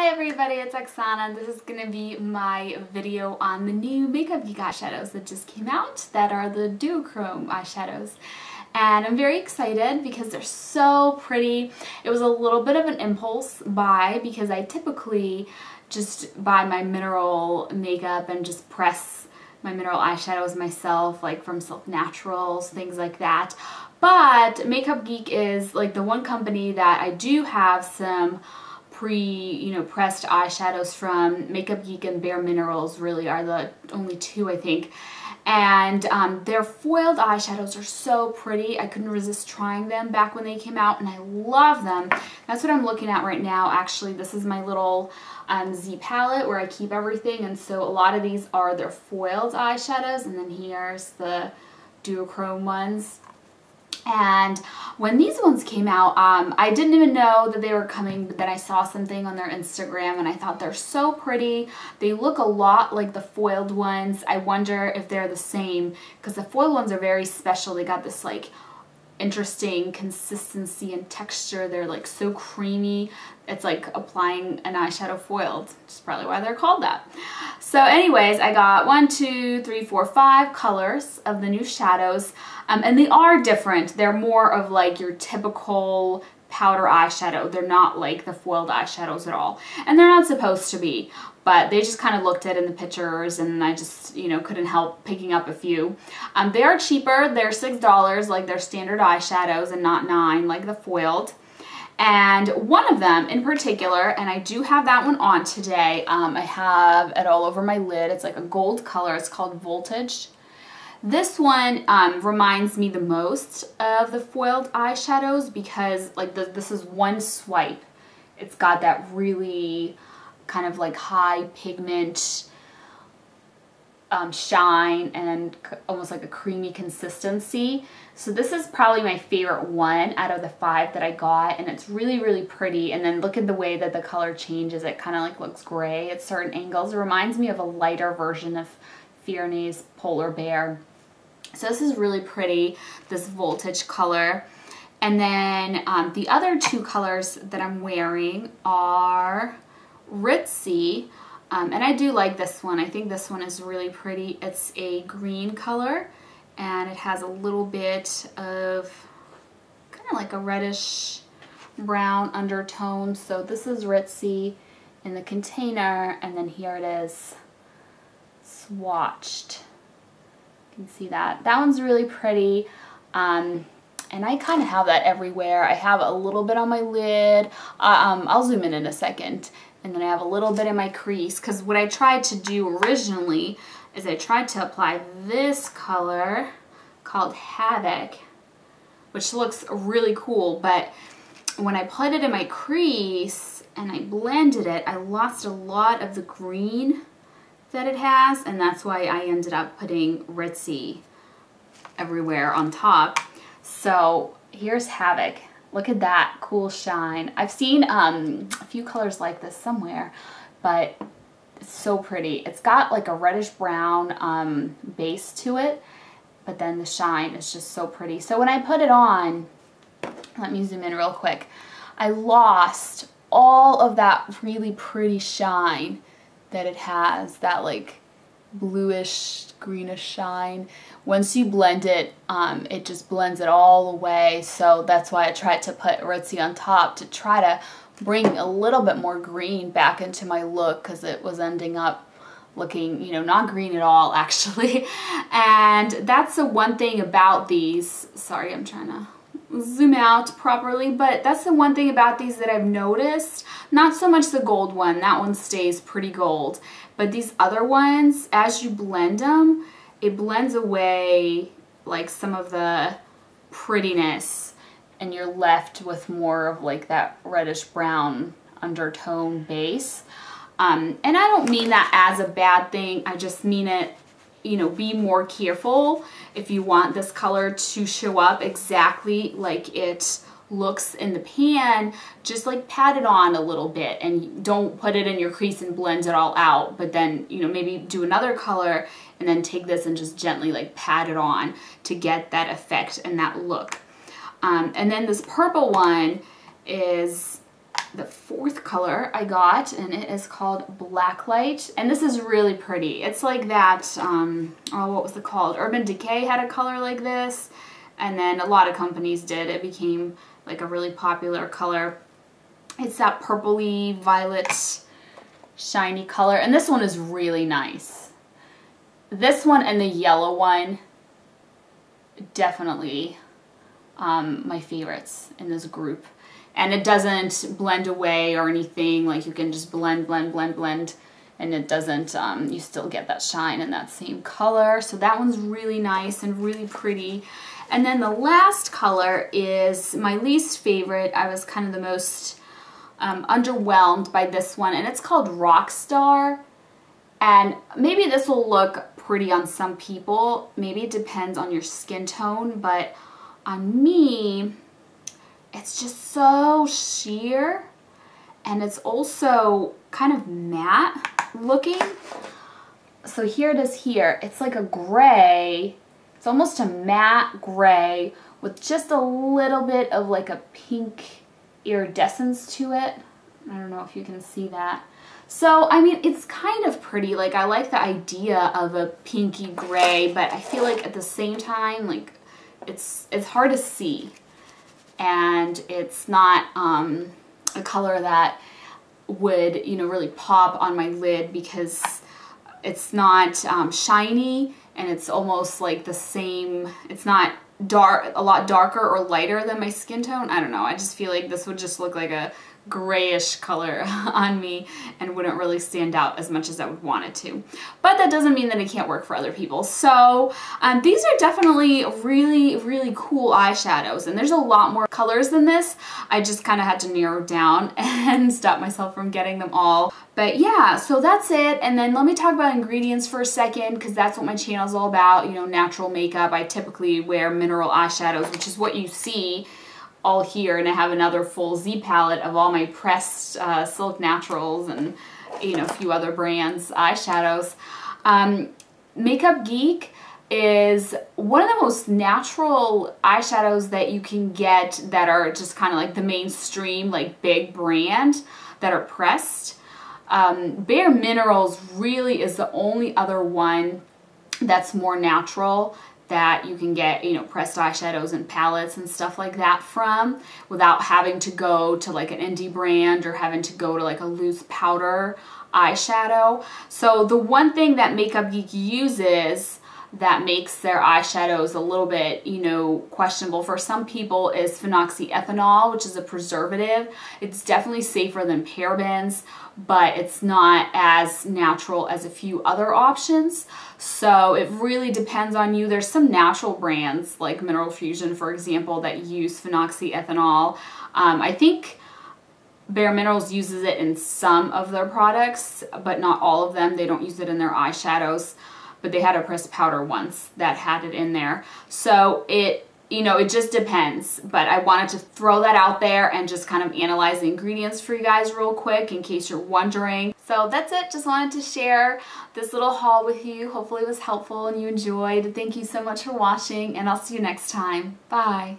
Hi everybody, it's Oksana. This is going to be my video on the new Makeup Geek eyeshadows that just came out that are the Duochrome eyeshadows. And I'm very excited because they're so pretty. It was a little bit of an impulse buy because I typically just buy my mineral makeup and just press my mineral eyeshadows myself, like from Silk Naturals, things like that. But Makeup Geek is like the one company that I do have some pressed eyeshadows from. Makeup Geek and Bare Minerals really are the only two, I think. And their foiled eyeshadows are so pretty. I couldn't resist trying them back when they came out, and I love them. That's what I'm looking at right now. Actually, this is my little Z palette where I keep everything, and so a lot of these are their foiled eyeshadows, and then here's the duochrome ones. And when these ones came out, I didn't even know that they were coming, but then I saw something on their Instagram and I thought they're so pretty. They look a lot like the foiled ones. I wonder if they're the same, because the foiled ones are very special. They got this like interesting consistency and texture. They're like so creamy. It's like applying an eyeshadow foiled, which is probably why they're called that. So anyways, I got 5 colors of the new shadows, and they are different. They're more of like your typical powder eyeshadow. They're not like the foiled eyeshadows at all, and they're not supposed to be, but they just kind of looked at it in the pictures, and I just, couldn't help picking up a few. They are cheaper. They're $6 like their standard eyeshadows and not $9 like the foiled. And one of them in particular, and I do have that one on today, I have it all over my lid. It's like a gold color. It's called Voltage. This one reminds me the most of the foiled eyeshadows because like this is one swipe. It's got that really kind of like high pigment shine and almost like a creamy consistency. So this is probably my favorite one out of the 5 that I got, and it's really, really pretty. And then look at the way that the color changes. It kind of like looks gray at certain angles. It reminds me of a lighter version of Fierne's Polar Bear. So this is really pretty, this Voltage color. And then the other 2 colors that I'm wearing are Ritzy. And I do like this one. I think this one is really pretty. It's a green color, and it has a little bit of kind of like a reddish brown undertone. So this is Ritzy in the container, and then here it is swatched. You can see that. That one's really pretty. And I kind of have that everywhere. I have a little bit on my lid. I'll zoom in a second. And then I have a little bit in my crease, because what I tried to do originally is I tried to apply this color called Havoc, which looks really cool, but when I put it in my crease and I blended it, I lost a lot of the green that it has, and that's why I ended up putting Ritzy everywhere on top. So here's Havoc. Look at that cool shine. I've seen a few colors like this somewhere, but it's so pretty. It's got like a reddish brown base to it, but then the shine is just so pretty. So when I put it on, let me zoom in real quick, I lost all of that really pretty shine that it has, that like bluish greenish shine. Once you blend it, it just blends it all away. So that's why I tried to put Ritzy on top to try to bring a little bit more green back into my look, because it was ending up looking, not green at all actually. And that's the one thing about these. Sorry, I'm trying to zoom out properly, but that's the one thing about these that I've noticed. Not so much the gold one, that one stays pretty gold, but these other ones, as you blend them, it blends away like some of the prettiness, and you're left with more of like that reddish brown undertone base. And I don't mean that as a bad thing, I just mean it, be more careful if you want this color to show up exactly like it looks in the pan. Just like pat it on a little bit, and don't put it in your crease and blend it all out, but then maybe do another color and then take this and just gently like pat it on to get that effect and that look. And then this purple one is the fourth color I got, and it is called Blacklight, and this is really pretty. It's like that, oh, what was it called? Urban Decay had a color like this, and then a lot of companies did. It became like a really popular color. It's that purpley violet shiny color, and this one is really nice. This one and the yellow one, definitely my favorites in this group. And it doesn't blend away or anything, like you can just blend, and it doesn't, you still get that shine in that same color. So that one's really nice and really pretty. And then the last color is my least favorite. I was kind of the most underwhelmed by this one, and it's called Rockstar. And maybe this will look pretty on some people. Maybe it depends on your skin tone, but on me, it's just so sheer, and it's also kind of matte looking. So here it is here. It's like a gray. It's almost a matte gray with just a little bit of like a pink iridescence to it. I don't know if you can see that. So, I mean, it's kind of pretty. Like, I like the idea of a pinky gray, but I feel like at the same time, like, it's hard to see. And it's not a color that would, you know, really pop on my lid because it's not shiny, and it's almost like the same. It's not dark, a lot darker or lighter than my skin tone. I don't know. I just feel like this would just look like a grayish color on me and wouldn't really stand out as much as I would want it to. But that doesn't mean that it can't work for other people. So these are definitely really cool eyeshadows, and there's a lot more colors than this. I just kind of had to narrow down and stop myself from getting them all. But yeah, so that's it. And then let me talk about ingredients for a second, because that's what my channel is all about, you know, natural makeup. I typically wear mineral eyeshadows, which is what you see all here, and I have another full Z palette of all my pressed Silk Naturals and, you know, a few other brands eyeshadows. Makeup Geek is one of the most natural eyeshadows that you can get that are just kind of like the mainstream, like big brand that are pressed. Bare Minerals really is the only other one that's more natural that you can get, you know, pressed eyeshadows and palettes and stuff like that from without having to go to like an indie brand or having to go to like a loose powder eyeshadow. So the one thing that Makeup Geek uses that makes their eyeshadows a little bit, you know, questionable for some people is phenoxyethanol, which is a preservative. It's definitely safer than parabens, but it's not as natural as a few other options. So it really depends on you. There's some natural brands like Mineral Fusion, for example, that use phenoxyethanol. I think Bare Minerals uses it in some of their products, but not all of them. They don't use it in their eyeshadows, but they had a pressed powder once that had it in there. So it, you know, it just depends. But I wanted to throw that out there and just kind of analyze the ingredients for you guys real quick in case you're wondering. So that's it. Just wanted to share this little haul with you. Hopefully it was helpful and you enjoyed. Thank you so much for watching, and I'll see you next time. Bye.